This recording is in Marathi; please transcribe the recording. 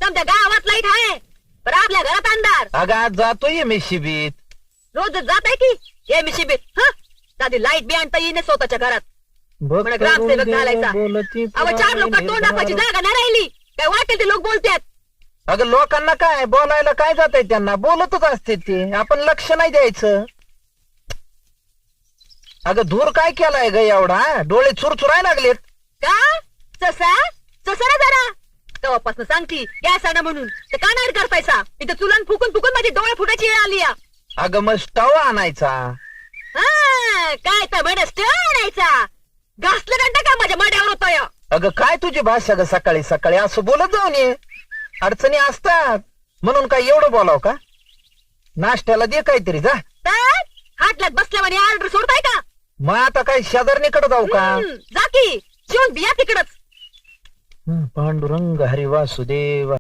तुमच्या गावात लाईट आहे पण आपल्या घरात अंधार. अगं आज जातोय मी शिबीत. रोज जात आहे की ये मी शिबीत दादी लाईट बी आणता येईन स्वतःच्या घरात. म्हणे ग्रामसेवक घालायचा. अहो 4 लोक तोंड दाखवायची जागा नाही राहिली. काय वाटेल ते लोक बोलतात. अगं लोकांना काय बोलायला काय जातंय, त्यांना बोलतच असते ते, आपण लक्ष नाही द्यायचं. अगं धूर काय केलाय ग एवढा, डोळे चुरचुरायला लागलेत का? ससा ससा ना जरा तेव्हापासून सांगती गॅस आणा म्हणून ते का नाही करतायचा. इथं चुलन फुकून फुकून माझी डोळे फुटायची वेळ आली. अगं मग स्टव आणायचा. काय तर म्हणस आणायचा. घासलं घंटा का माझ्या माड्यावर होतोय. अगं काय तुझी भाषा ग, सकाळी सकाळी असं बोलत जाऊन ये. अडचणी असतात म्हणून काय एवढं बोलाव का. नाश्त्याला दे काहीतरी जा. हाटल्यात बसल्यावर ऑर्डर सोडताय का. मग आता काय शेजारणीकडे जाऊ का. जा की शिवून बिया तिकडच. पांडुरंग हरी वासुदेव.